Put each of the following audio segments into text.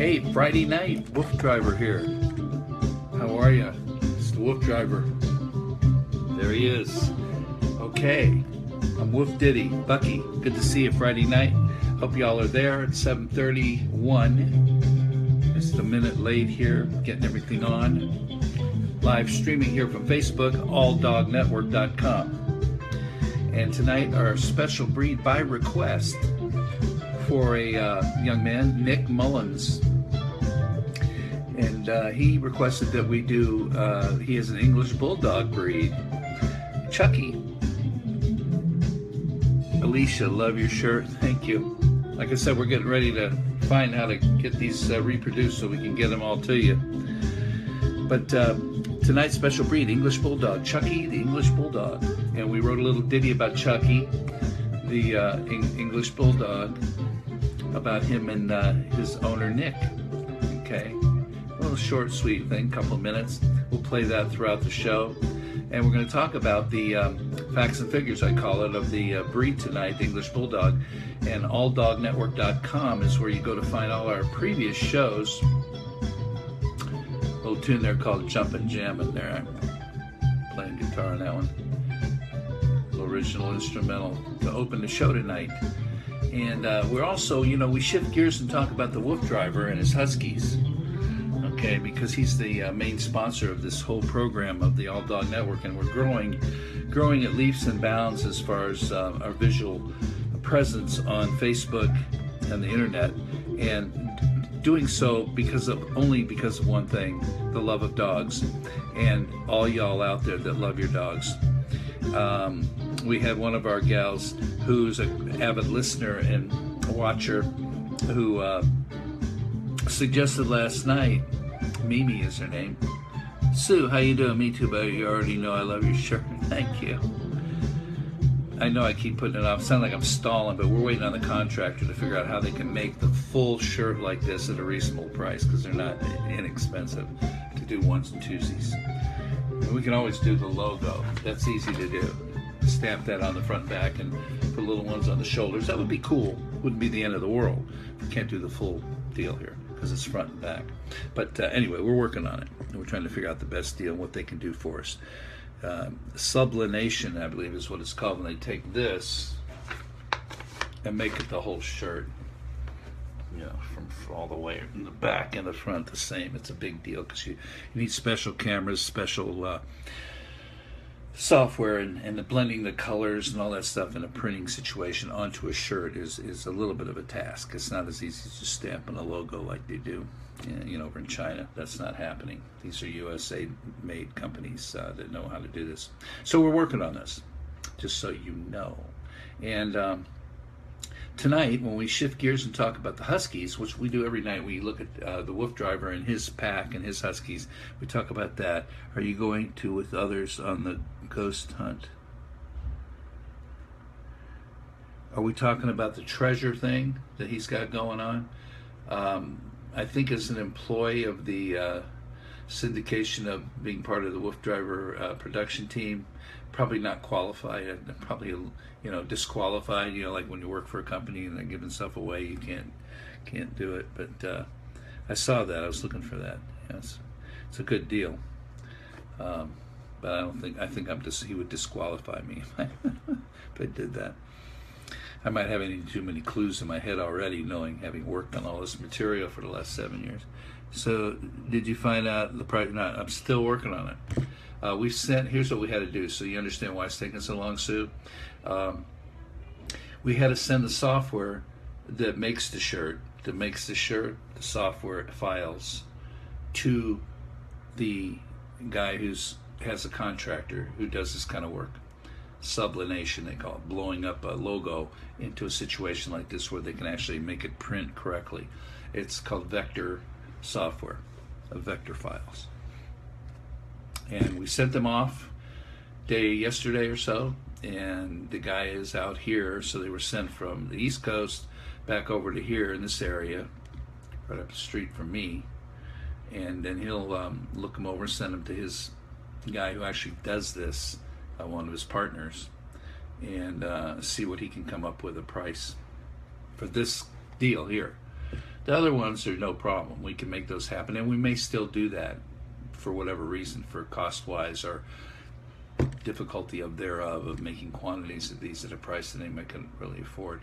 Hey, Friday night, WooF Driver here. How are you? It's the WooF Driver. There he is. Okay, I'm WooF Ditty. Bucky, good to see you Friday night. Hope y'all are there at 7:31. Just a minute late here, getting everything on. Live streaming here from Facebook, alldognetwork.com. And tonight, our special breed by request for a young man, Nick Mullins. And he requested that we do, he is an English Bulldog breed. Chucky. Alicia, love your shirt. Thank you. Like I said, we're getting ready to find how to get these reproduced so we can get them all to you. But tonight's special breed, English Bulldog. Chucky, the English Bulldog. And we wrote a little ditty about Chucky, the English Bulldog, about him and his owner, Nick. Okay. A little short, sweet thing, couple of minutes. We'll play that throughout the show. And we're going to talk about the facts and figures, I call it, of the breed tonight, the English Bulldog. And alldognetwork.com is where you go to find all our previous shows. A little tune there called Jumpin' Jammin' there. I'm playing guitar on that one. A little original instrumental to open the show tonight. And we're also, we shift gears and talk about the WooF Driver and his Huskies. Okay, because he's the main sponsor of this whole program of the All Dog Network, and we're growing at leaps and bounds as far as our visual presence on Facebook and the internet, and doing so only because of one thing: the love of dogs, and all y'all out there that love your dogs. We had one of our gals who's an avid listener and watcher who suggested last night. Mimi is her name. Sue, how you doing? Me too, buddy. You already know I love your shirt. Thank you. I know I keep putting it off. It sounds like I'm stalling, but we're waiting on the contractor to figure out how they can make the full shirt like this at a reasonable price, because they're not inexpensive to do ones and twosies. And we can always do the logo. That's easy to do. Stamp that on the front and back and put little ones on the shoulders. That would be cool. Wouldn't be the end of the world. We can't do the full deal here because it's front and back. But anyway, we're working on it. And we're trying to figure out the best deal and what they can do for us. Sublimation, I believe, is what it's called when they take this and make it the whole shirt. From all the way in the back and the front the same. It's a big deal because you need special cameras, special software, and the blending the colors and all that stuff in a printing situation onto a shirt is a little bit of a task. It's not as easy as just stamping a logo like they do over in China. That's not happening. These are USA made companies that know how to do this. So we're working on this, just so you know. And tonight, when we shift gears and talk about the Huskies, which we do every night, we look at the WooF Driver and his pack and his Huskies. We talk about that. Are you going to with others on the ghost hunt? Are we talking about the treasure thing that he's got going on? I think as an employee of the syndication of being part of the WooF Driver production team, probably not qualified, probably disqualified. Like when you work for a company and they're giving stuff away, you can't do it. But I saw that. I was looking for that. Yes, it's a good deal. But I think he would disqualify me if I did that. I might have too many clues in my head already, having worked on all this material for the last 7 years. So did you find out the price? No, I'm still working on it. Here's what we had to do, so you understand why it's taking so long, Sue. We had to send the software that makes the shirt, the software files, to the guy who has a contractor who does this kind of work. Sublimation, they call it, blowing up a logo into a situation like this where they can actually make it print correctly. It's called vector software, vector files. And we sent them off yesterday or so, and the guy is out here, so they were sent from the East Coast back over to here in this area, right up the street from me, and then he'll look them over and send them to his guy who actually does this, one of his partners, and see what he can come up with a price for this deal here. The other ones are no problem. We can make those happen, and we may still do that for whatever reason, for cost-wise or difficulty of making quantities of these at a price that they can really afford.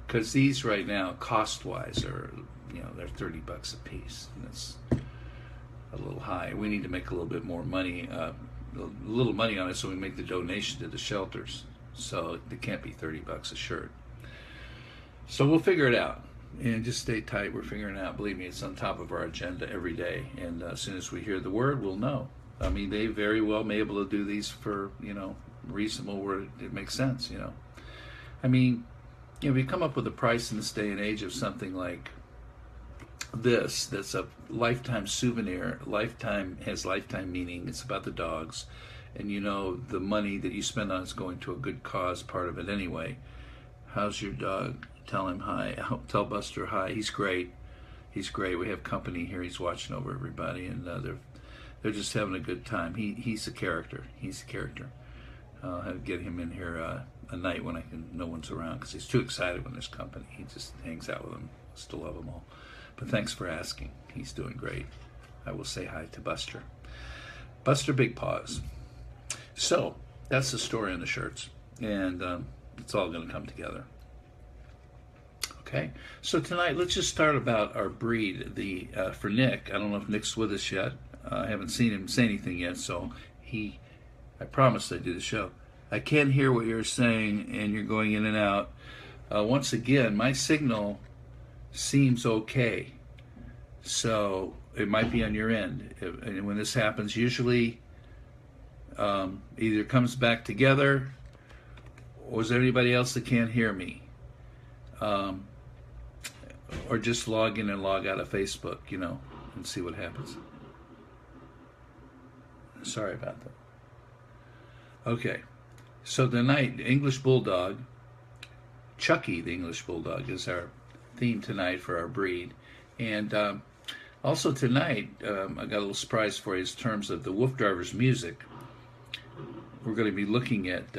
Because these right now, cost-wise, are, they're $30 a piece. And that's a little high. We need to make a little bit more money, a little money on it, so we make the donation to the shelters. So it can't be $30 a shirt. So we'll figure it out. And just stay tight. We're figuring it out. Believe me, it's on top of our agenda every day. And as soon as we hear the word, we'll know. I mean, they very well may be able to do these for, reasonable where it makes sense, I mean, we come up with a price in this day and age of something like this, that's a lifetime souvenir, has lifetime meaning. It's about the dogs. And the money that you spend on it's going to a good cause, part of it anyway. How's your dog? Tell him hi. Tell Buster hi. He's great. He's great. We have company here. He's watching over everybody, and they're just having a good time. He's a character. He's a character. I'll have to get him in here a night when no one's around, because he's too excited when there's company. He just hangs out with them. Still love them all. But thanks for asking. He's doing great. I will say hi to Buster. Buster Big Paws. So that's the story on the shirts, and it's all going to come together. Okay, so tonight let's just start about our breed. For Nick, I don't know if Nick's with us yet. I haven't seen him say anything yet, so I promised I'd do the show. I can't hear what you're saying, and you're going in and out. Once again, my signal seems okay, so it might be on your end. And when this happens, usually either comes back together, or is there anybody else that can't hear me? Or just log in and log out of Facebook, and see what happens. Sorry about that. Okay, so tonight, English Bulldog, Chucky the English Bulldog is our theme tonight for our breed. And also tonight, I got a little surprise for you in terms of the WooF driver's music. We're going to be looking at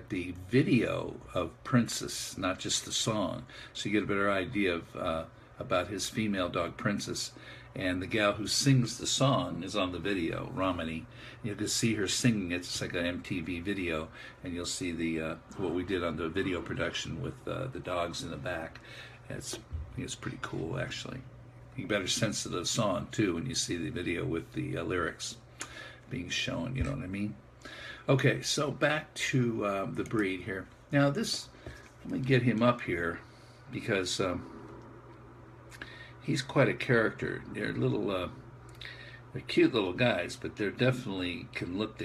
the video of Princess, not just the song, so you get a better idea of about his female dog Princess. And the gal who sings the song is on the video, Romany. You can see her singing. It's like an MTV video, and you'll see the what we did on the video production with the dogs in the back. It's pretty cool, actually. You get better sense of the song too when you see the video with the lyrics being shown. You know what I mean? Okay, so back to the breed here. Now let me get him up here because he's quite a character. They're they're cute little guys, but they're definitely can look.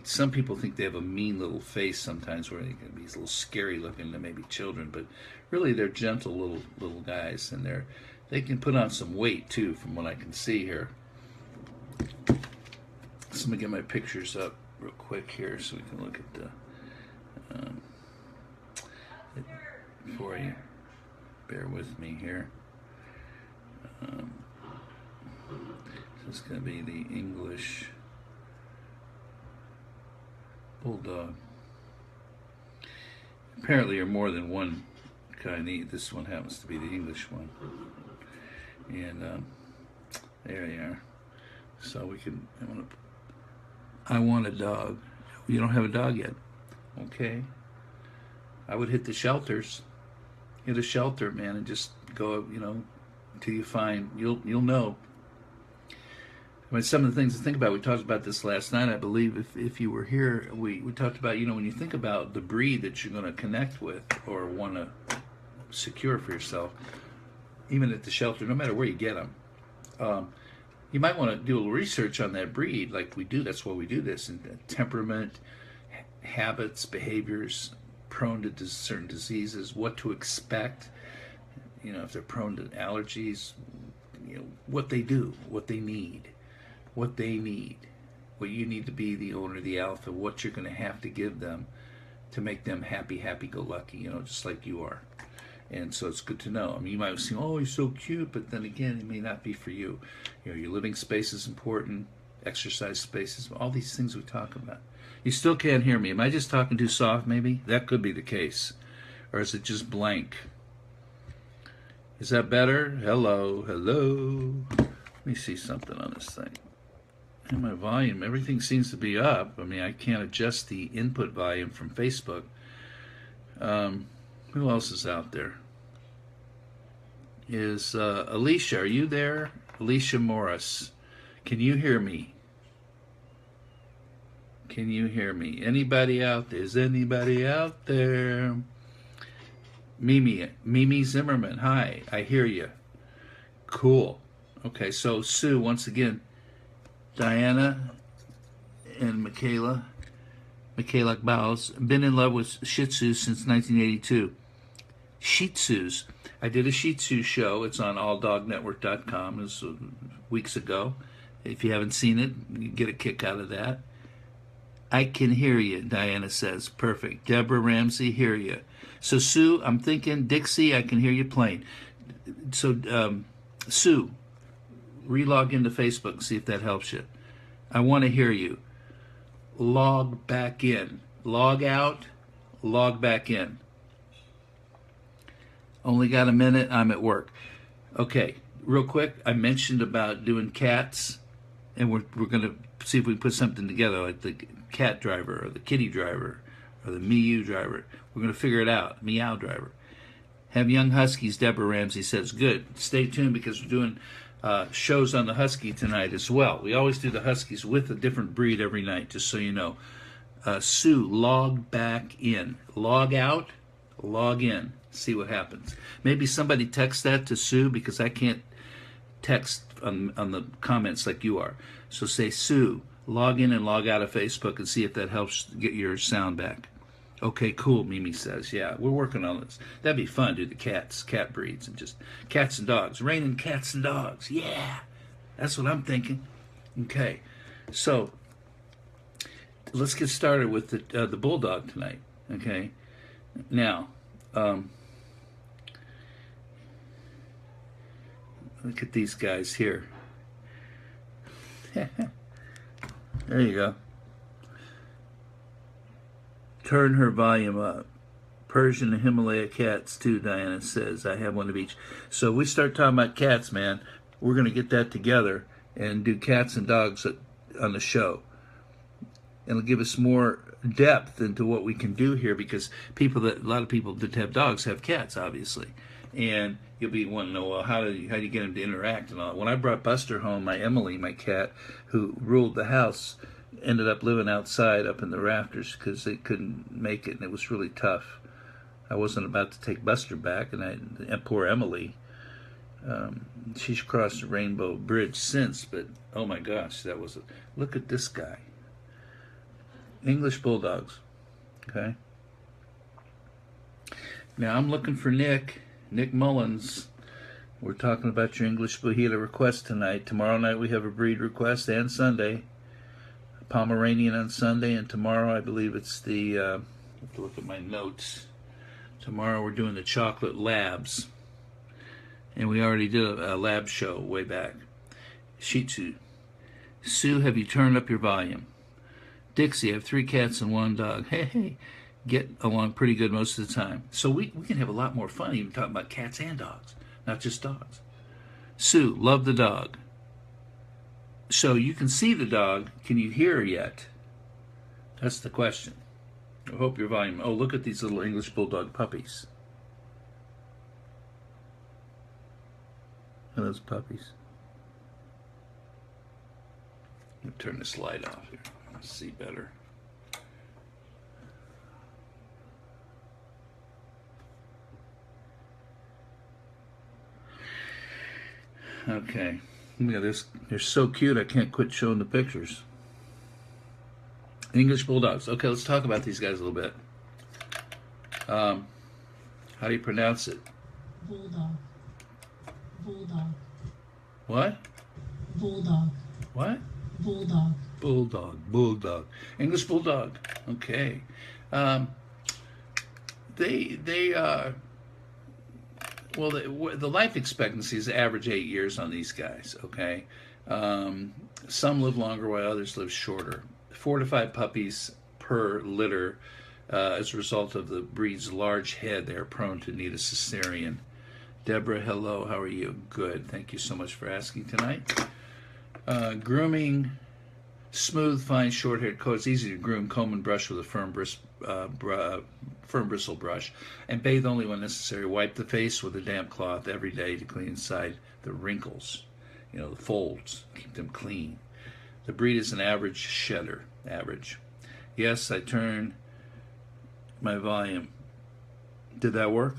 Some people think they have a mean little face sometimes, where they can be these little scary looking to maybe children, but really they're gentle little guys, and they can put on some weight too, from what I can see here. So let me get my pictures up real quick here so we can look at it for you. Bear with me here. So it's going to be the English Bulldog. Apparently, there are more than one kind. This one happens to be the English one. And there you are. So we can. I want a dog. You don't have a dog yet. Okay. I would hit the shelters. Hit a shelter, man, and just go, until you find, you'll know. I mean, some of the things to think about, we talked about this last night, I believe, if you were here, we talked about, when you think about the breed that you're going to connect with or want to secure for yourself, even at the shelter, no matter where you get them, you might want to do a little research on that breed, like we do. That's why we do this. And temperament, habits, behaviors, prone to certain diseases, what to expect, if they're prone to allergies, what they do, what they need, what you need to be the owner, the alpha, what you're going to have to give them to make them happy-go-lucky, just like you are. And so it's good to know. I mean, you might seem, oh, he's so cute, but then again, it may not be for you. Your living space is important, exercise spaces, all these things we talk about. You still can't hear me. Am I just talking too soft, maybe? That could be the case. Or is it just blank? Is that better? Hello, hello. Let me see something on this thing. And my volume, everything seems to be up. I mean, I can't adjust the input volume from Facebook. Who else is out there? Is Alicia, are you there? Alicia Morris. Can you hear me? Can you hear me? Anybody out there? Is anybody out there? Mimi Zimmerman. Hi, I hear you. Cool. Okay, so Sue, once again, Diana and Michaela Bowles, been in love with Shih Tzus since 1982. Shih Tzus. I did a Shih Tzu show. It's on alldognetwork.com. It was weeks ago. If you haven't seen it, you get a kick out of that. I can hear you, Diana says. Perfect. Deborah Ramsey, hear you. So, Sue, I'm thinking, Dixie, I can hear you playing. So, Sue, relog into Facebook and see if that helps you. I want to hear you. Log back in. Log out, log back in. Only got a minute, I'm at work. Okay, real quick, I mentioned about doing cats, and we're going to see if we can put something together, like the cat driver, or the kitty driver, or the meow driver. We're going to figure it out, meow driver. Have young huskies, Deborah Ramsey says. Good, stay tuned because we're doing shows on the husky tonight as well. We always do the huskies with a different breed every night, just so you know. Sue, log back in. Log out, log in. See what happens. Maybe somebody text that to Sue because I can't text on the comments like you are. So say, Sue, log in and log out of Facebook and see if that helps get your sound back. Okay, cool, Mimi says. Yeah, we're working on this. That'd be fun, do the cat breeds, and just cats and dogs. Raining cats and dogs. Yeah, that's what I'm thinking. Okay, so let's get started with the Bulldog tonight. Okay, now, look at these guys here. There you go. Turn her volume up. Persian and Himalaya cats too, Diana says. I have one of each. So we start talking about cats, man. We're going to get that together and do cats and dogs on the show. It'll give us more depth into what we can do here because a lot of people that have dogs have cats, obviously. And you'll be wanting to know, well, how do you get them to interact and all. When I brought Buster home, my Emily, my cat, who ruled the house, ended up living outside up in the rafters because they couldn't make it, and it was really tough. I wasn't about to take Buster back, and poor Emily, she's crossed the Rainbow Bridge since, but oh my gosh, look at this guy. English Bulldogs, okay? Now I'm looking for Nick Mullins. We're talking about your English, but he had a request tonight. Tomorrow night we have a breed request, and Sunday. Pomeranian on Sunday, and tomorrow I believe it's the, I have to look at my notes. Tomorrow we're doing the chocolate labs. And we already did a lab show way back. Shih Tzu. Sue, have you turned up your volume? Dixie, I have 3 cats and 1 dog. Hey, get along pretty good most of the time. So we can have a lot more fun even talking about cats and dogs, not just dogs. Sue, love the dog. So you can see the dog. Can you hear her yet? That's the question. I hope your volume. Oh, look at these little English Bulldog puppies. Look at those puppies. Let me turn this light off here. Let's see better. Okay. Yeah, they're so cute, I can't quit showing the pictures. English Bulldogs. Okay, let's talk about these guys a little bit. How do you pronounce it? Bulldog. Bulldog. What? Bulldog. What? Bulldog. Bulldog. English Bulldog. Okay. Well, the life expectancy is average 8 years on these guys, okay? Some live longer while others live shorter. 4 to 5 puppies per litter. As a result of the breed's large head, they are prone to need a cesarean Deborah, hello. How are you? Good. Thank you so much for asking tonight. Grooming, smooth, fine, short-haired coat. It's easy to groom. Comb and brush with a firm bristle brush, and bathe only when necessary. Wipe the face with a damp cloth every day to clean inside the wrinkles, the folds. Keep them clean. The breed is an average shedder. Average. Yes, I turn my volume. Did that work?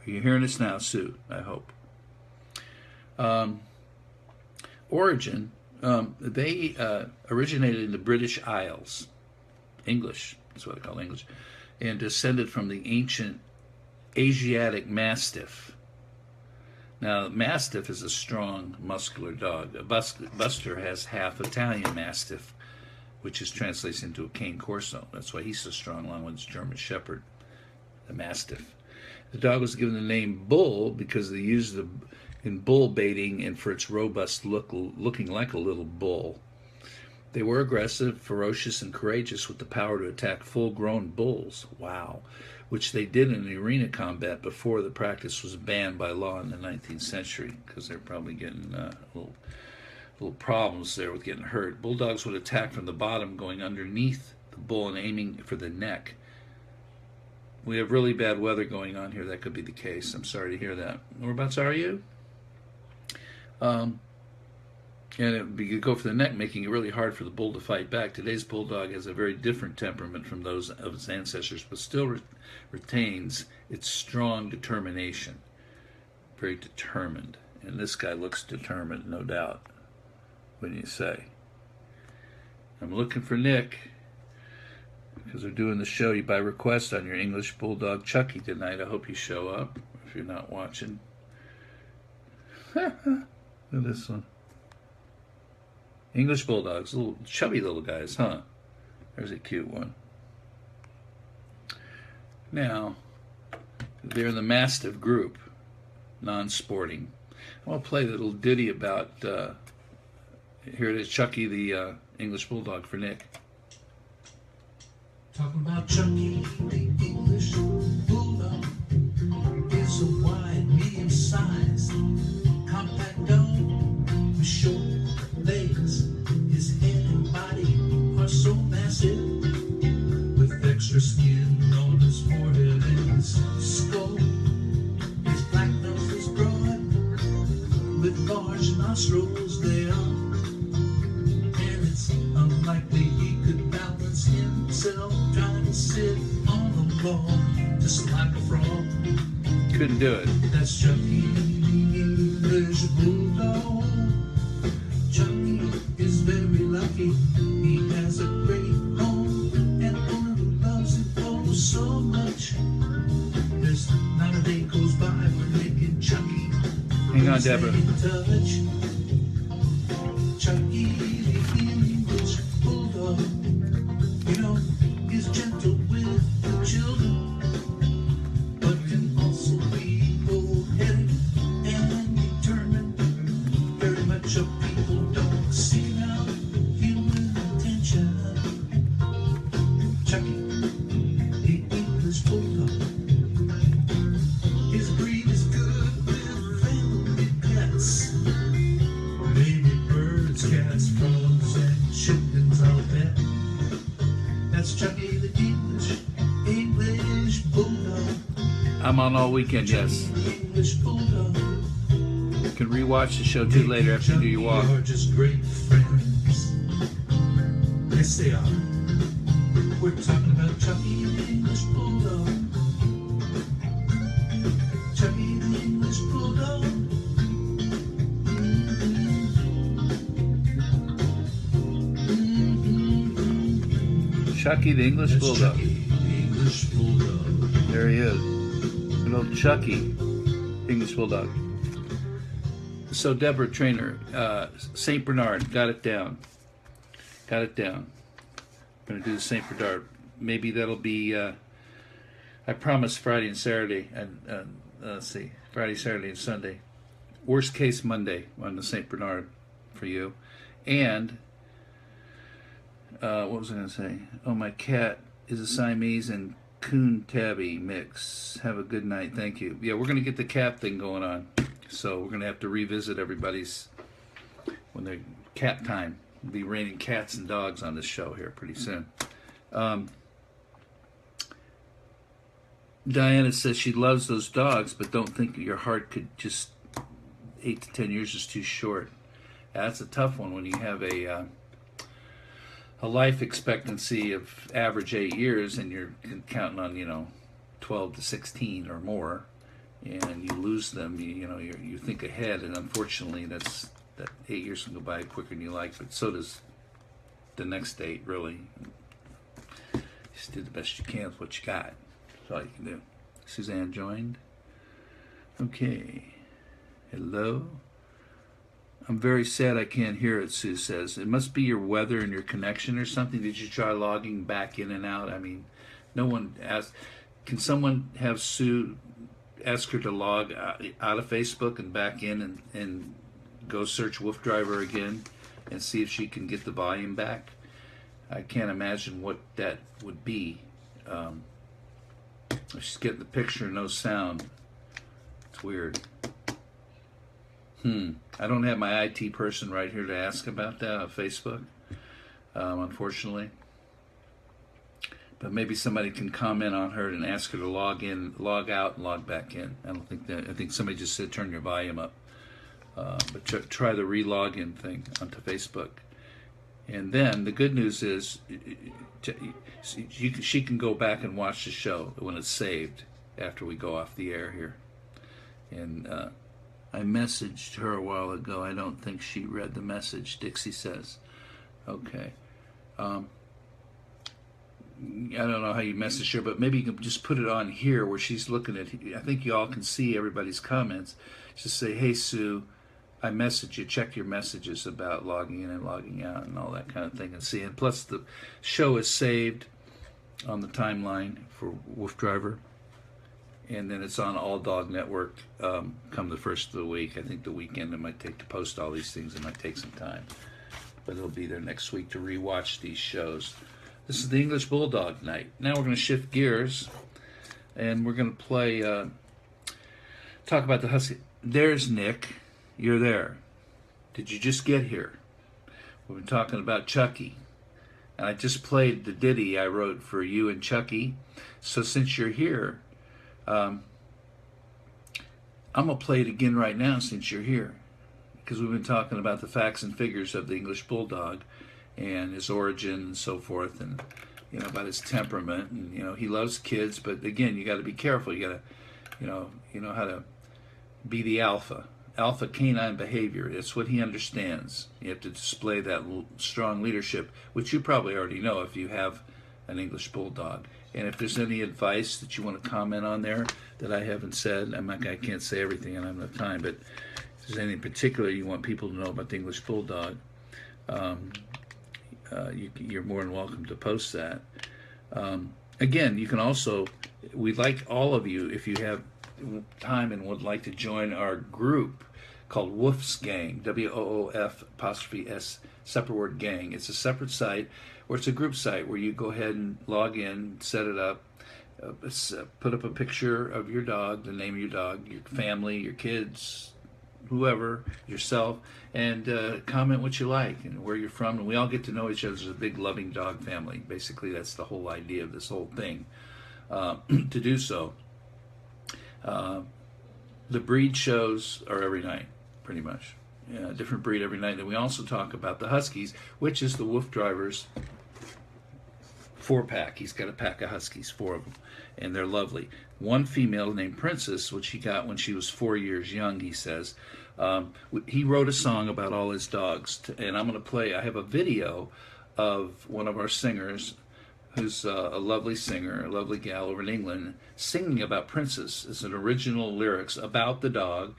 Are you hearing us now, Sue? I hope. Origin, they originated in the British Isles. English, that's what I call English, and descended from the ancient Asiatic Mastiff. Now, Mastiff is a strong, muscular dog. Buster has half Italian Mastiff, which translates into a cane corso. That's why he's so strong, along with his German Shepherd, the Mastiff. The dog was given the name Bull because they used it in bull baiting and for its robust look, looking like a little bull. They were aggressive, ferocious, and courageous with the power to attack full-grown bulls. Wow. Which they did in arena combat before the practice was banned by law in the 19th century, because they're probably getting little problems there with getting hurt. Bulldogs would attack from the bottom, going underneath the bull and aiming for the neck. We have really bad weather going on here. That could be the case. I'm sorry to hear that. Whereabouts are you? And it would go for the neck, making it really hard for the bull to fight back. Today's bulldog has a very different temperament from those of its ancestors, but still retains its strong determination. Very determined. And this guy looks determined, no doubt, wouldn't you say? I'm looking for Nick, because they're doing the show by request on your English Bulldog Chucky tonight. I hope you show up if you're not watching. Look at this one. English Bulldogs, little chubby little guys, huh? There's a cute one. Now, they're in the Mastiff group, non-sporting. I want to play a little ditty about, here it is, Chucky the English Bulldog for Nick. Talking about Chucky, the English Bulldog, is a wide, medium-sized, compact dog with short legs. His head and body are so massive, with extra skin on his forehead and his skull. His black nose is broad, with large nostrils there, and it's unlikely he could balance himself trying to sit on a ball just like a frog. Couldn't do it. That's Chucky, the English Bulldog. Chucky is very lucky. He has a great home and owner who loves him oh so much. There's not a day goes by when Nick and Chucky Hang on, Deborah. stay in touch. Chucky, the English Bulldog, is gentle with the children, but can also be bull-headed and determined. Very much a people don't seek out human attention. Chucky, the English Bulldog. His breed is good with family pets. Maybe birds, cats, frogs, and chickens, I'll bet. That's Chucky, the English Bulldog. I'm on all weekend, yes. The English Bulldog. You can rewatch the show too later after you do your walk. Are just great friends. Yes, they are. We're talking about Chucky, the English Bulldog. Chucky, the English Bulldog. Chucky the English That's Bulldog. Chucky, the English Bulldog. There he is. Good old Chucky, English Bulldog. So Deborah Trainer, St. Bernard, got it down. Got it down. I'm going to do the St. Bernard. Maybe that'll be, I promise Friday and Saturday, and let's see, Friday, Saturday, and Sunday. Worst case Monday on the St. Bernard for you. And, what was I going to say? Oh, my cat is a Siamese, and Coon Tabby mix. Have a good night. Thank you. Yeah, we're going to get the cat thing going on. So we're going to have to revisit everybody's when they're cat time. It'll be raining cats and dogs on this show here pretty soon. Diana says she loves those dogs, but don't think your heart could just 8 to 10 years is too short. That's a tough one when you have a life expectancy of average 8 years and you're counting on 12 to 16 or more, and you lose them. You think ahead, and unfortunately that 8 years can go by quicker than you like, but so does the next 8. Really, just do the best you can with what you got. That's all you can do. Suzanne joined. Okay. Hello. I'm very sad I can't hear it, Sue says. It must be your weather and your connection or something. Did you try logging back in and out? I mean, no one asked. Can someone have Sue ask her to log out of Facebook and back in and go search WooF Driver again and see if she can get the volume back? I can't imagine what that would be. She's getting the picture, no sound. It's weird. I don't have my IT person right here to ask about that on Facebook, unfortunately. But maybe somebody can comment on her and ask her to log in, log out, and log back in. I don't think that. I think somebody just said turn your volume up. But try the re-login thing onto Facebook. And then the good news is she can go back and watch the show when it's saved after we go off the air here. And I messaged her a while ago. I don't think she read the message, Dixie says. Okay. I don't know how you message her, but maybe you can just put it on here where she's looking at. I think you all can see everybody's comments. Just say, hey, Sue, I messaged you. Check your messages about logging in and logging out and all that kind of thing and see. And plus, the show is saved on the timeline for WooF Driver. And then it's on All Dog Network come the first of the week. I think the weekend it might take to post all these things. It might take some time. But it'll be there next week to rewatch these shows. This is the English Bulldog night. Now we're going to shift gears. And we're going to play, talk about the Husky. There's Nick. You're there. Did you just get here? We've been talking about Chucky. And I just played the ditty I wrote for you and Chucky. So since you're here, I'm going to play it again right now since you're here, because we've been talking about the facts and figures of the English Bulldog and his origin and so forth, and about his temperament, and he loves kids, but again, you got to be careful. You got to know how to be the alpha canine behavior. It's what he understands. You have to display that strong leadership, which you probably already know if you have an English Bulldog. And if there's any advice that you want to comment on there that I haven't said, I can't say everything and I don't have time, but if there's anything particular you want people to know about the English Bulldog, you're more than welcome to post that. Again, you can also, we'd like all of you, if you have time and would like to join our group called WOOF's Gang, WOOF''S, separate word gang. It's a separate site, or it's a group site where you go ahead and log in, set it up, put up a picture of your dog, the name of your dog, your family, your kids, whoever, yourself, and comment what you like and where you're from. And we all get to know each other as a big loving dog family. Basically, that's the whole idea of this whole thing, to do so. The breed shows are every night, pretty much. Yeah, different breed every night. And we also talk about the Huskies, which is the WooF Driver's 4-pack. He's got a pack of Huskies, 4 of them, and they're lovely. One female named Princess, which he got when she was 4 years young, he says. He wrote a song about all his dogs, and I'm going to play. I have a video of one of our singers, who's a lovely singer, a lovely gal over in England, singing about Princess. It's an original lyrics about the dog,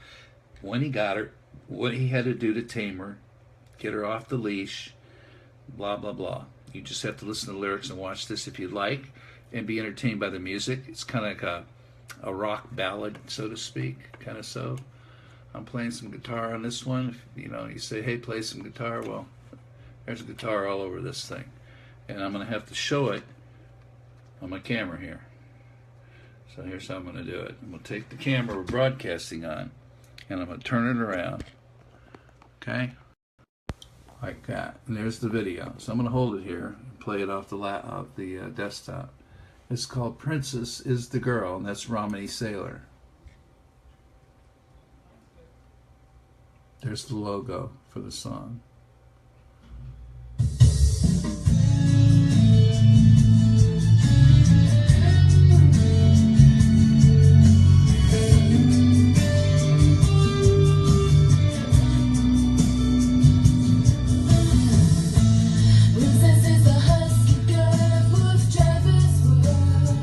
when he got her, what he had to do to tame her, get her off the leash, blah, blah, blah. You just have to listen to the lyrics and watch this if you'd like, and be entertained by the music. It's kind of like a rock ballad, so to speak, kind of so. I'm playing some guitar on this one. If, you say, hey, play some guitar. Well, there's a guitar all over this thing. And I'm going to have to show it on my camera here. So here's how I'm going to do it. I'm going to take the camera we're broadcasting on, and I'm going to turn it around. Okay? Like that. And there's the video. So I'm going to hold it here and play it off the desktop. It's called Princess is the Girl, and that's Romany Sailor. There's the logo for the song.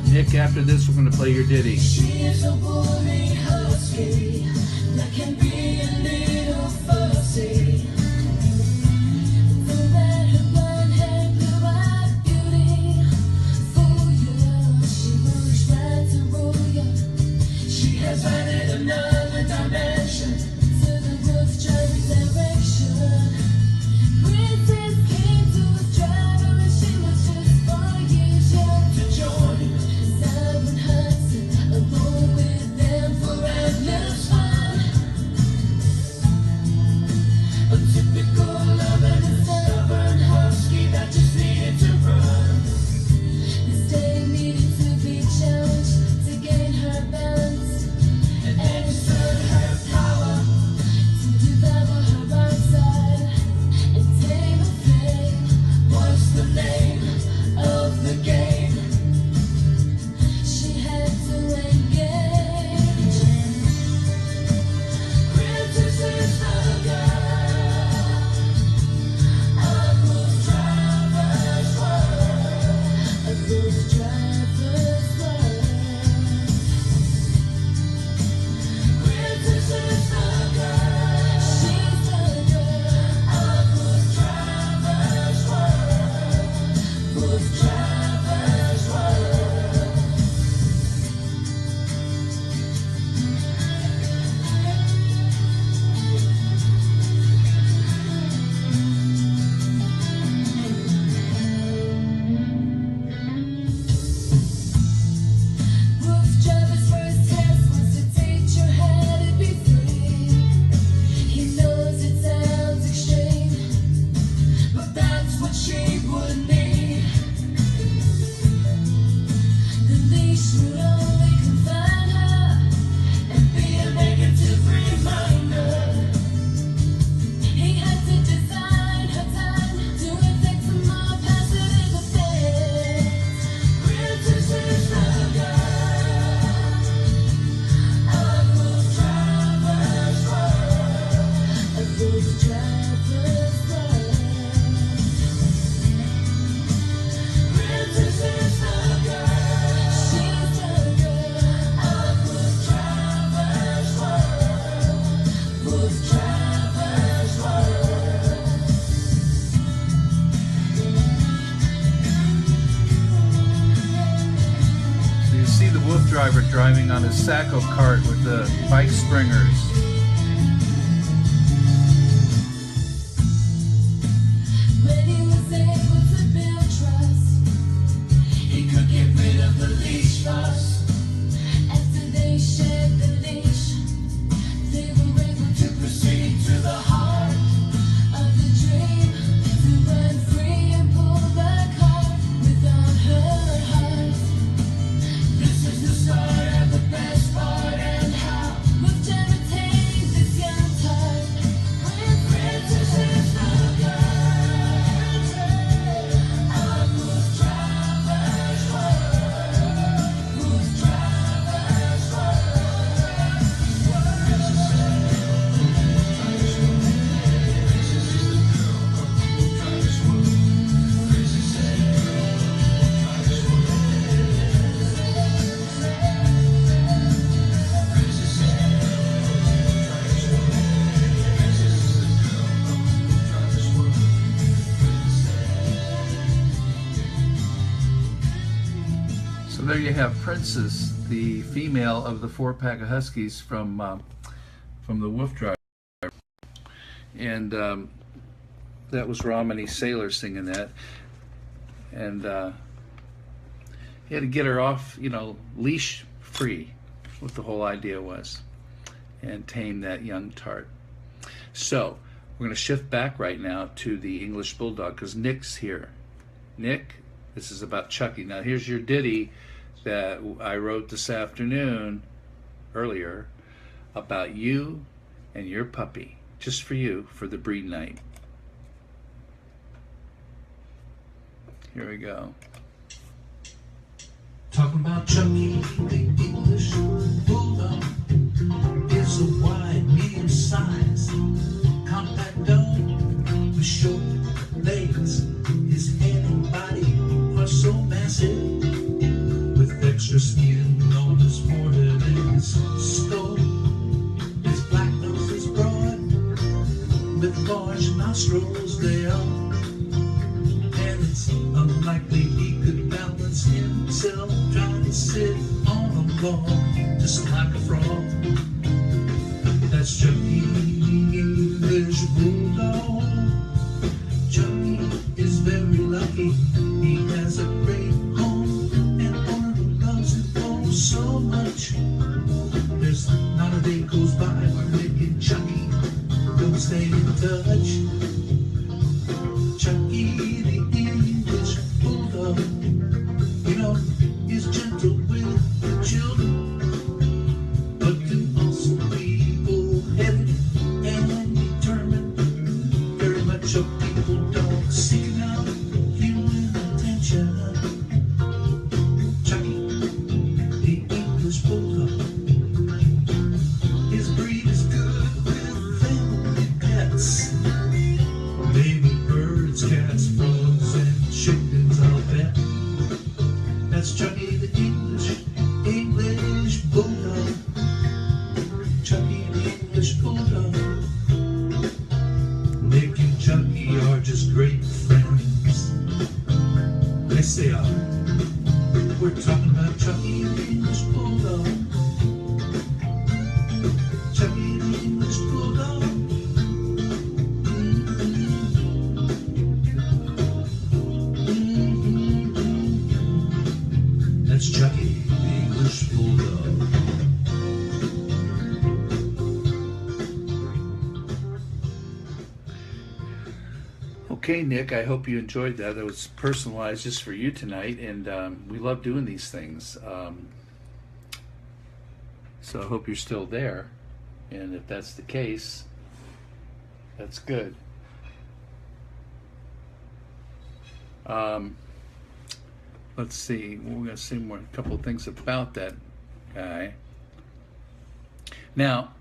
Nick, after this, we're going to play your ditty. She is a woolly husky that can be a little fussy. Though that her blonde hair, blue-eyed beauty fool you, she will try to rule you. She has added another dimension to the WooF driver's direction. Princess came to a driver and she was just 4 years young to join. Along with them for endless fun. A typical loving and stubborn husky that just needed to run. This day needed to be challenged to gain her balance and exert her power to devour her right side and tame her flame. What's the name of the game? She had to engage. Princess is the girl of WooF driver's world. Of WooF driver's world. Princess is the girl. She's the girl of WooF driver's world. WooF driver's world. WooF driver's first test was to teach her how to be free. He knows it sounds extreme, but that's what she would need. The leash would only confine her and be a negative reminder. He had to design her time to inflict some more positive effects. Princess is the girl of WooF driver's world. Of WooF driver's world. Princess is the girl. She's the girl of WooF driver's world. WooF driver's world. So you see the WooF driver driving on his sacco cart with the bike springers. When he was able to build trust, he could get rid of the leash fuss. After they shed the leash, they were able to proceed to the heart of the dream, to run free and pull back hard with all her heart. This is the start of the best part and how WooF driver tamed this young tart. When Princess is the girl of WooF driver's world. WooF driver's So there you have Princess, the female of the 4-pack of Huskies from the WooF driver. And that was Romany Sailor singing that. And he had to get her off, leash free. What the whole idea was, and tame that young tart. So we're going to shift back right now to the English Bulldog because Nick's here. Nick, this is about Chucky. Now here's your ditty that I wrote this afternoon earlier about you and your puppy, just for you, for the breed night. Here we go. Talking about Chucky, the English Bulldog, is a wide, medium-sized, compact dog with short legs. His head and body are so massive, with extra skin on his forehead and his skull. His black nose is broad, with large nostrils they are. And it's unlikely he could balance himself trying to sit on a log just like a frog. That's Chucky, the English Bulldog. Chucky is very lucky. He has a great home and owner who loves him oh so much. There's not a day goes by where Nick and Chucky don't stay in touch. Chucky, the English Bulldog, you know, is gentle with the children, but can also be bull-headed and determined. Very much a people dog seeking out human attention. Chucky, the English Bulldog, his breed is good with family pets. Baby birds, cats, frogs, and chickens, I'll bet. That's Chucky the English Bulldog. Chucky the English Bulldog. Nick and Chucky are just great friends. Yes, they are. We're talking about Chucky the English Bulldog. Chucky the English Bulldog. That's Chucky, the English Bulldog. Okay, Nick, I hope you enjoyed that. It was personalized just for you tonight, and we love doing these things. So I hope you're still there, and if that's the case, that's good. Let's see, we're going to see a couple of things about that guy. Now,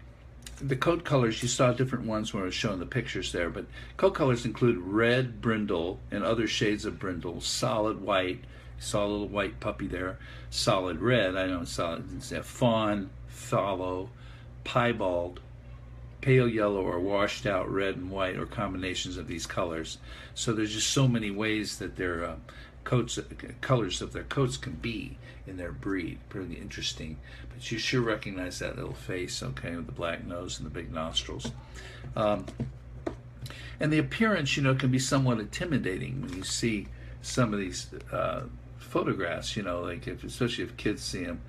the coat colors, you saw different ones when I was showing the pictures there, but coat colors include red brindle and other shades of brindle, solid white, you saw a little white puppy there, solid red, I know it's solid, it's fawn, fallow, piebald, pale yellow, or washed out red and white, or combinations of these colors. So there's just so many ways that their colors of their coats can be in their breed. Pretty interesting. But you sure recognize that little face, okay, with the black nose and the big nostrils. And the appearance, you know, can be somewhat intimidating when you see some of these photographs, you know, like especially if kids see them,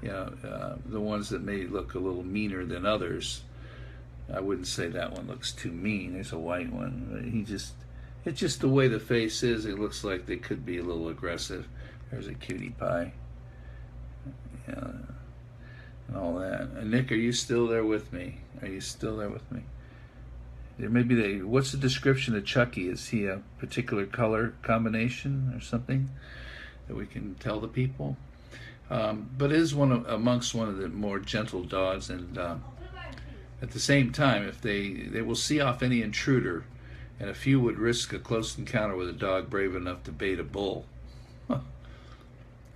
you know, the ones that may look a little meaner than others. I wouldn't say that one looks too mean. There's a white one. It's just the way the face is. It looks like they could be a little aggressive. There's a cutie pie. Yeah, and all that. And Nick, are you still there with me? Are you still there with me? Maybe what's the description of Chucky? Is he a particular color combination or something that we can tell the people? But it is amongst one of the more gentle dogs, and at the same time, if they will see off any intruder, and a few would risk a close encounter with a dog brave enough to bait a bull.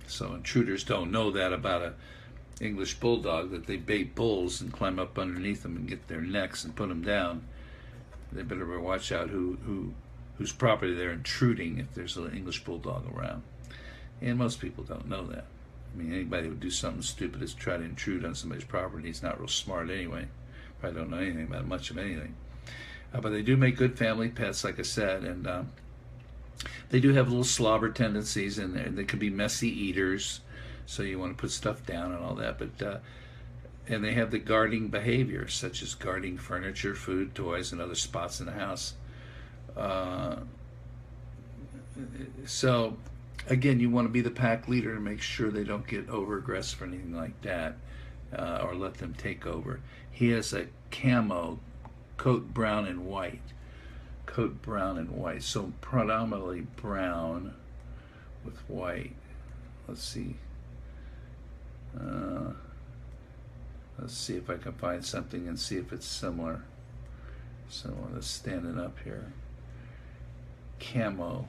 So intruders don't know that about an English Bulldog, that they bait bulls and climb up underneath them and get their necks and put them down. They better watch out whose property they're intruding if there's an English Bulldog around. And most people don't know that. I mean, anybody who would do something stupid is try to intrude on somebody's property. He's not real smart anyway. Probably don't know anything about much of anything. But they do make good family pets, like I said, and they do have little slobber tendencies in there. They could be messy eaters, so you want to put stuff down and all that. But and they have the guarding behavior, such as guarding furniture, food, toys, and other spots in the house. So again, you want to be the pack leader to make sure they don't get over aggressive or anything like that, or let them take over. He has a camo coat, brown and white. Coat brown and white, so predominantly brown with white. Let's see. Let's see if I can find something and see if it's similar. So let's stand it up here. Camo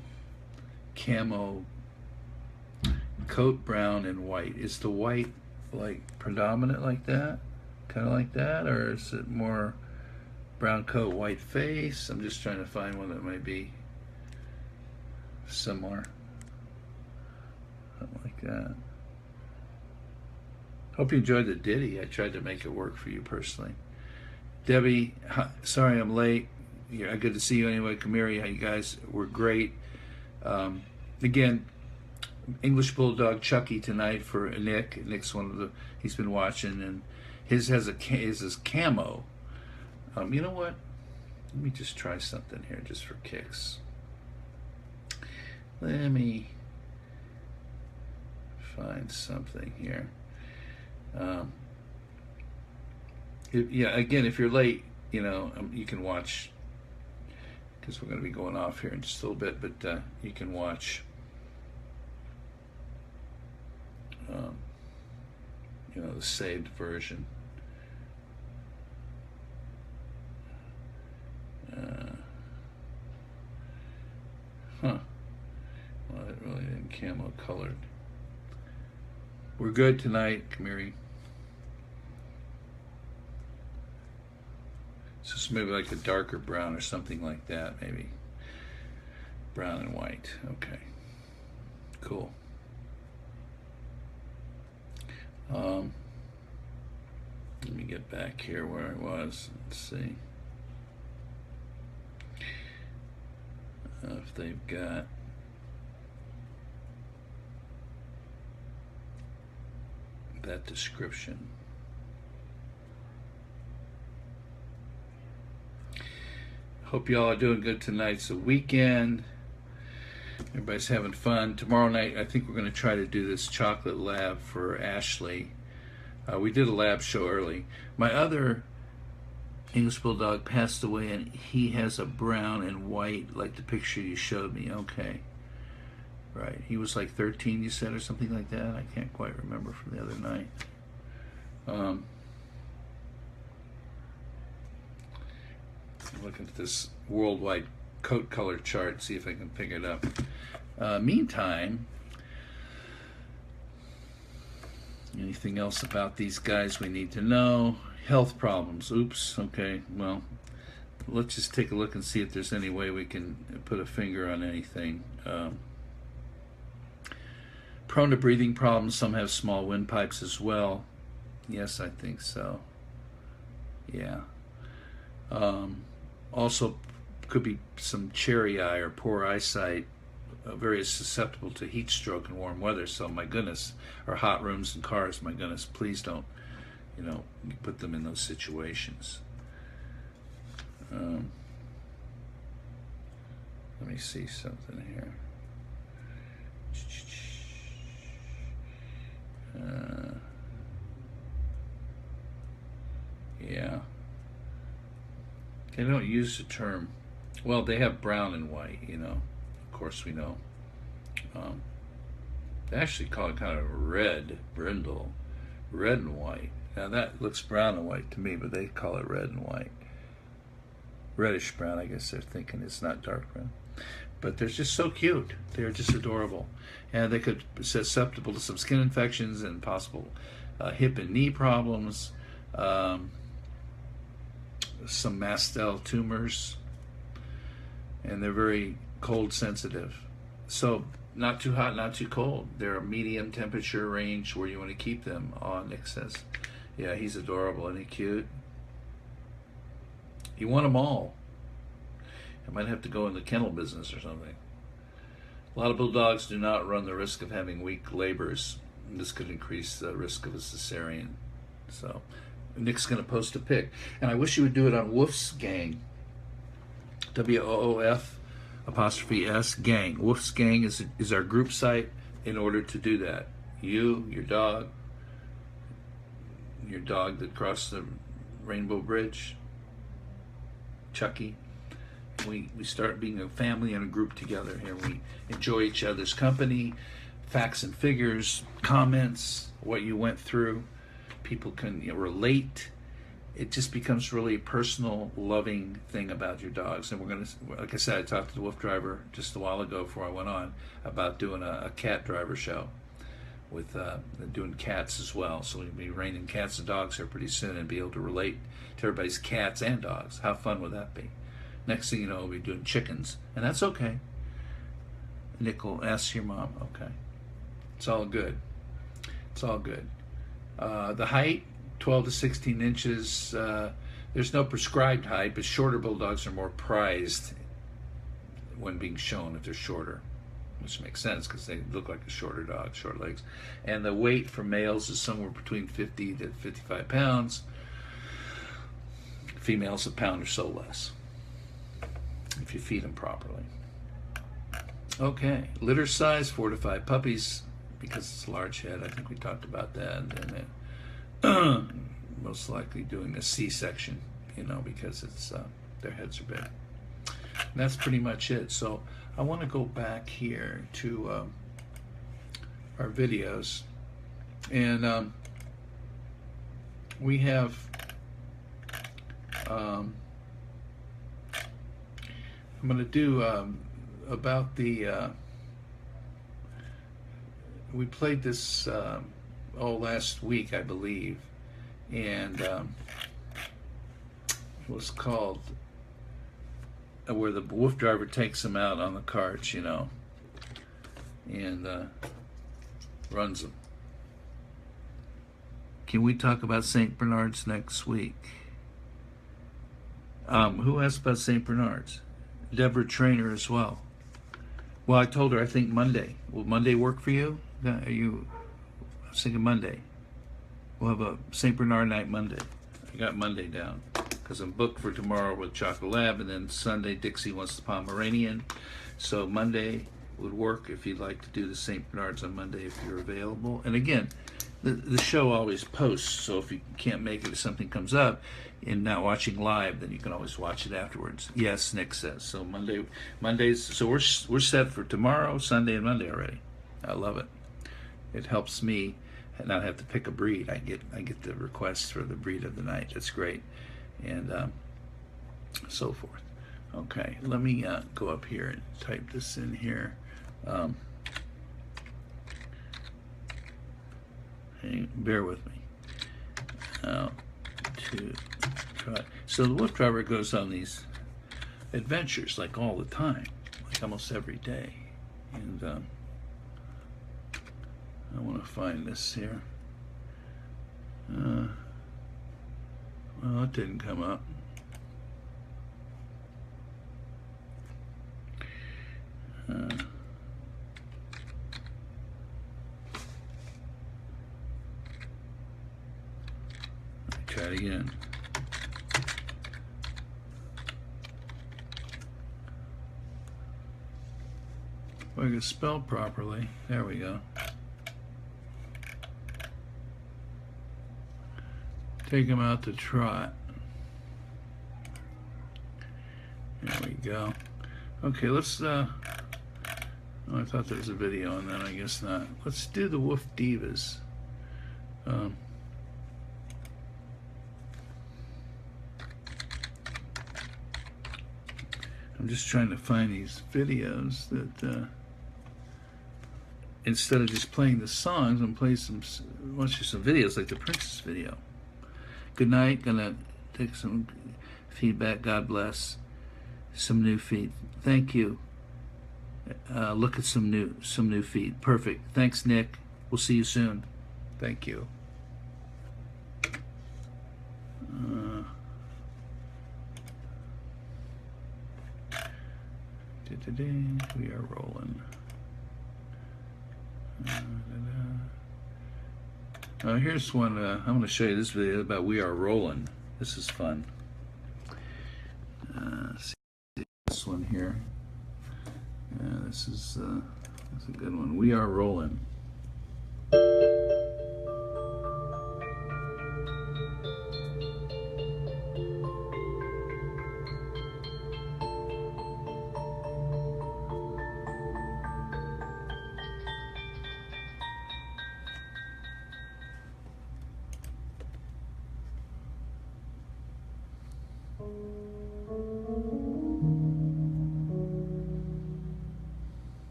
coat brown and white. Is the white like predominant like that, kind of like that, or is it more brown coat, white face? I'm just trying to find one that might be similar, something like that. Hope you enjoyed the ditty. I tried to make it work for you personally. Debbie, sorry I'm late. Yeah, good to see you anyway. Kamiri, how you guys were great. Again, English Bulldog Chucky tonight for Nick. Nick's one of the, he's been watching, and his has his camo. You know what? Let me just try something here just for kicks. Let me find something here. Yeah, again, if you're late, you know, you can watch, because we're going to be going off here in just a little bit, but you can watch, you know, the saved version. Well, it really didn't camo colored. We're good tonight, Kamiri. So it's maybe like a darker brown or something like that, maybe. Brown and white. Okay. Cool. Let me get back here where I was. Let's see. If they've got that description. Hope y'all are doing good tonight. It's a weekend. Everybody's having fun. Tomorrow night, I think we're going to try to do this chocolate lab for Ashley. We did a lab show early. My other English Bulldog passed away, and he has a brown and white, like the picture you showed me. Okay. Right. He was like 13, you said, or something like that? I can't quite remember from the other night. Look at this worldwide coat color chart, see if I can pick it up. Meantime, anything else about these guys we need to know? Health problems. Oops. Okay. Well, let's just take a look and see if there's any way we can put a finger on anything. Prone to breathing problems. Some have small windpipes as well. Yes, I think so. Yeah. Also, could be some cherry eye or poor eyesight. Very susceptible to heat stroke and warm weather. So, my goodness, or hot rooms and cars. My goodness, please don't, you know, put them in those situations. Let me see something here. Yeah. They don't use the term, well, they have brown and white, you know, of course we know. They actually call it kind of red, brindle, red and white. Now that looks brown and white to me, but they call it red and white. Reddish brown, I guess they're thinking. It's not dark brown. But they're just so cute. They're just adorable. And they could be susceptible to some skin infections and possible hip and knee problems, some mast cell tumors, and they're very cold sensitive. So not too hot, not too cold. They're a medium temperature range where you want to keep them. Nick says, yeah, he's adorable. Isn't he cute? You want them all. I might have to go in the kennel business or something. A lot of bulldogs do not run the risk of having weak labors. this could increase the risk of a cesarean. So Nick's going to post a pic, and I wish you would do it on WooF's Gang. WOOF''S Gang. WooF's Gang is our group site in order to do that. You, your dog that crossed the Rainbow Bridge, Chucky. We start being a family and a group together here. We enjoy each other's company, facts and figures, comments, what you went through. People can relate. It just becomes really a personal, loving thing about your dogs. And we're going to, like I said, I talked to the WooF driver just a while ago before I went on about doing a cat driver show with doing cats as well. So we'll be raining cats and dogs here pretty soon and be able to relate to everybody's cats and dogs. How fun would that be? Next thing you know, we'll be doing chickens, and that's okay. Nick will ask your mom. Okay. It's all good. It's all good. The height, 12 to 16 inches. There's no prescribed height, but shorter bulldogs are more prized when being shown if they're shorter, which makes sense because they look like a shorter dog, short legs. And the weight for males is somewhere between 50 to 55 pounds. Females a pound or so less, if you feed them properly. Okay, litter size, 4 to 5 puppies, because it's a large head. I think we talked about that. And then most likely doing a C-section, because it's their heads are big. And that's pretty much it. So I want to go back here to our videos, and we have I'm going to do about the we played this last week, I believe, and it was called where the WooF driver takes them out on the carts, and runs them. Can we talk about St. Bernards next week? Who asked about St. Bernards? Deborah Trainer as well. Well, I told her I think Monday. Will Monday work for you? I was thinking Monday. We'll have a St. Bernard night Monday. I got Monday down because I'm booked for tomorrow with Chocolate Lab, and then Sunday Dixie wants the Pomeranian. So Monday would work if you'd like to do the St. Bernards on Monday if you're available. And again, the show always posts, so if you can't make it, if something comes up and not watching live, then you can always watch it afterwards. Yes, Nick says. So Mondays, so we're set for tomorrow, Sunday, and Monday already. I love it. It helps me not have to pick a breed. I get the requests for the breed of the night. That's great, and so forth. Okay, let me go up here and type this in here. Hey, bear with me. How to try. So the WooF driver goes on these adventures like all the time, like almost every day, and I want to find this here. Well, it didn't come up. Try it again. If I can spell properly. There we go. Take him out to trot. There we go. Okay, let's oh, I thought there was a video on that. I guess not. Let's do the WooF Divas. I'm just trying to find these videos that instead of just playing the songs, I'm playing watching some videos like the Princess video. Good night. Gonna take some feedback. God bless. Some new feed. Thank you. Look at some new feed. Perfect. Thanks, Nick. We'll see you soon. Thank you. We are rolling. Here's one. I'm going to show you this video about We Are Rolling. This is fun. See this one here. This is a good one. We Are Rolling.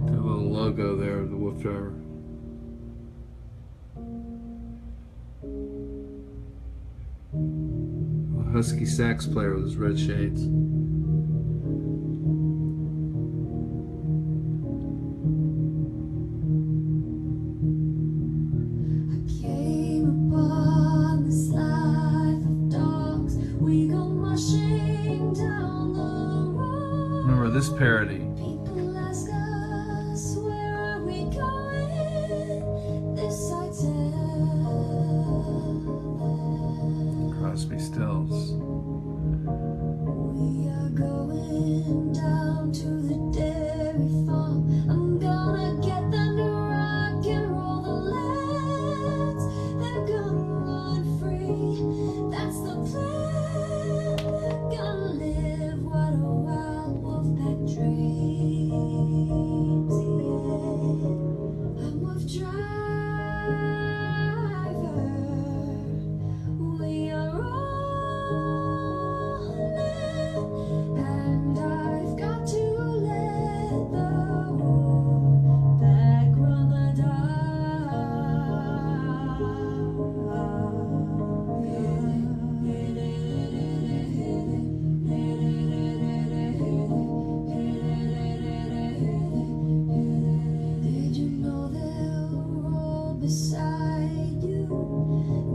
The little logo there of the WooF driver. A husky sax player with his red shades. Remember this parody. People ask us, where are we going? This I tell them. Crosby, Stills. We are going down to the dairy farm. I'm gonna get them to rock and roll the lads. They're gonna run free. That's the plan. They're gonna live what a wild wolf pack dreams. Yeah, I'm Wolf Driver. We are rolling, and I've got to let the wolf pack run the Did you know they'll roll beside you?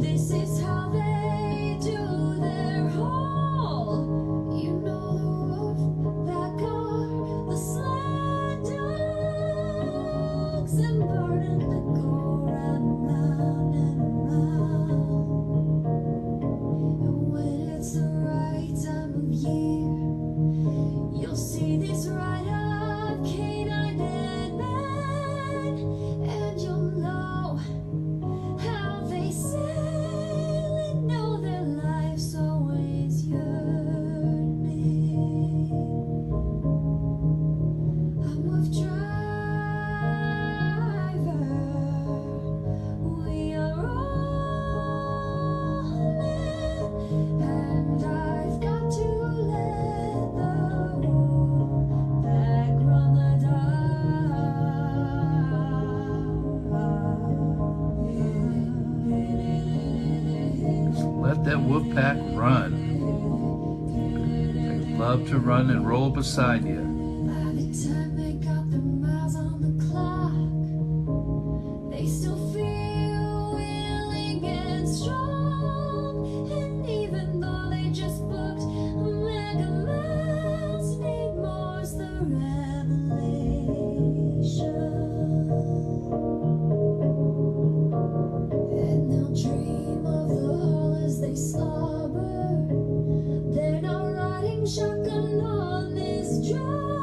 This is how they do their haul. You know the wolf pack are the sled dogs and burden that go round and round and round. And when it's the right time of year, you'll see this right up canine and man, and you'll know how they sail and know their life's always yearning. I'm Wolf Driver. We are rolling, and I've got to let the wolf pack run the Let that wolf pack run. They love to run and roll beside you. By the time they got their miles on the clock, they still feel willing and strong. And even though they just booked a mega miles, need more's the revelation. And they'll dream of the hull as they slobber. They're not riding shotgun on this drive.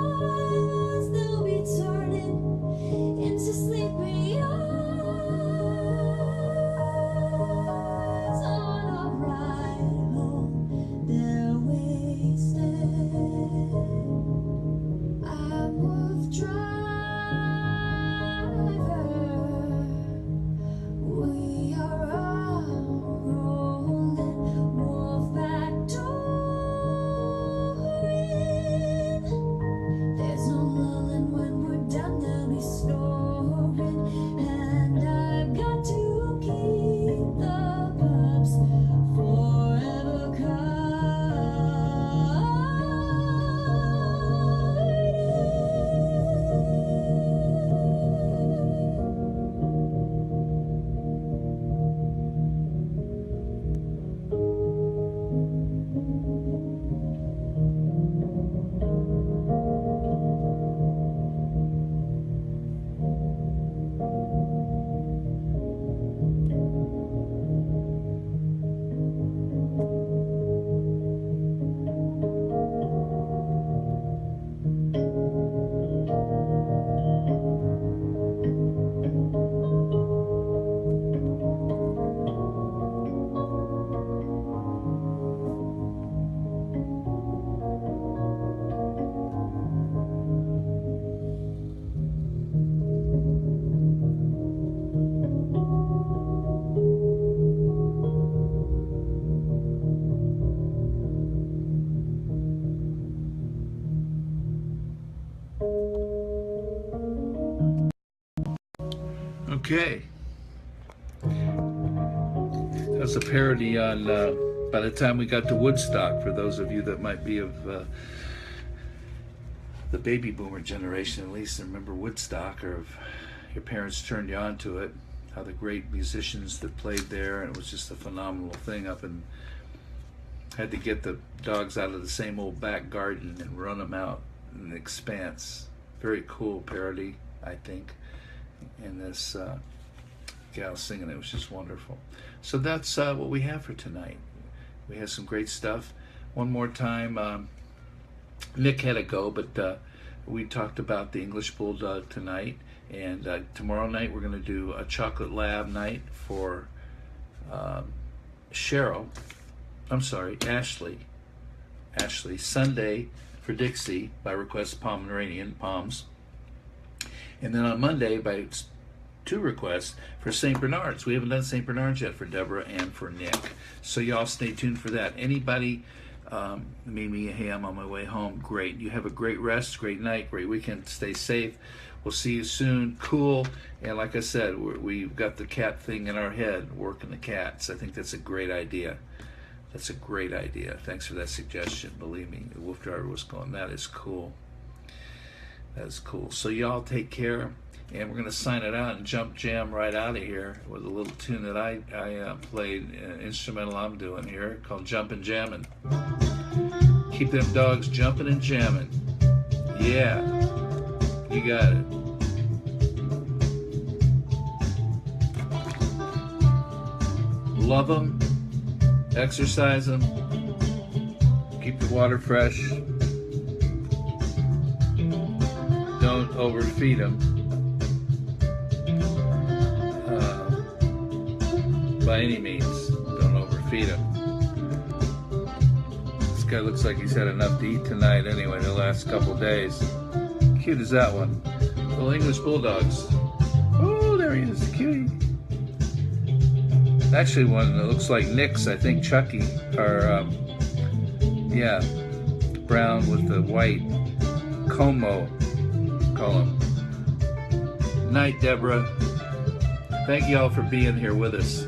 Okay. That's a parody on By the Time We Got to Woodstock, for those of you that might be of the baby boomer generation, at least, and remember Woodstock, or if your parents turned you on to it, how the great musicians that played there, and it was just a phenomenal thing up in, had to get the dogs out of the same old back garden and run them out in the expanse. Very cool parody, I think, and this gal singing it was just wonderful. So that's what we have for tonight. We have some great stuff. One more time, Nick had to go, but we talked about the English Bulldog tonight, and tomorrow night we're going to do a chocolate lab night for Ashley. Sunday for Dixie, by request, Pomeranian, Poms. And then on Monday, by 2 requests, for St. Bernard's. We haven't done St. Bernard's yet for Deborah and for Nick. So y'all stay tuned for that. Anybody made me a ham on my way home, great. You have a great rest, great night, great weekend. Stay safe. We'll see you soon. Cool. And like I said, we've got the cat thing in our head, working the cats. I think that's a great idea. That's a great idea. Thanks for that suggestion. Believe me, the Wolf Driver was going, that is cool. That is cool. So y'all take care. And we're going to sign it out and jump jam right out of here with a little tune that I played, instrumental I'm doing here, called Jumpin' Jammin'. Keep them dogs jumping and jamming. Yeah, you got it. Love them, exercise them, keep the water fresh, don't overfeed them. By any means, don't overfeed him. This guy looks like he's had enough to eat tonight anyway, the last couple days. Cute as that one. Little English Bulldogs. Oh, there he is, cutie. Actually one that looks like Nick's, I think Chucky, or yeah, brown with the white Como, call him. Night, Deborah. Thank you all for being here with us.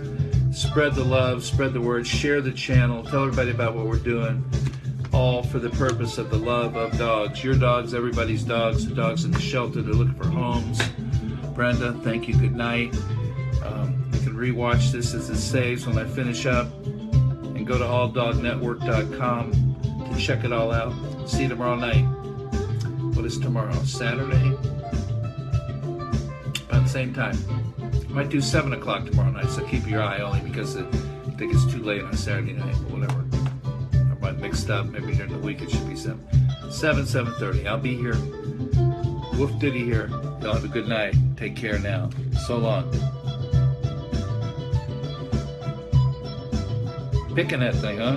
Spread the love, spread the word, share the channel, tell everybody about what we're doing, all for the purpose of the love of dogs. Your dogs, everybody's dogs, the dogs in the shelter, they're looking for homes. Brenda, thank you, good night. You can rewatch this as it saves when I finish up, and go to alldognetwork.com to check it all out. See you tomorrow night. What is tomorrow? Saturday? About the same time. Might do 7 o'clock tomorrow night, so keep your eye, only because I think it's too late on a Saturday night, but whatever. I might mixed up, maybe during the week it should be 7:30. I'll be here. Woof Ditty here. Y'all have a good night. Take care now. So long. Picking that thing, huh?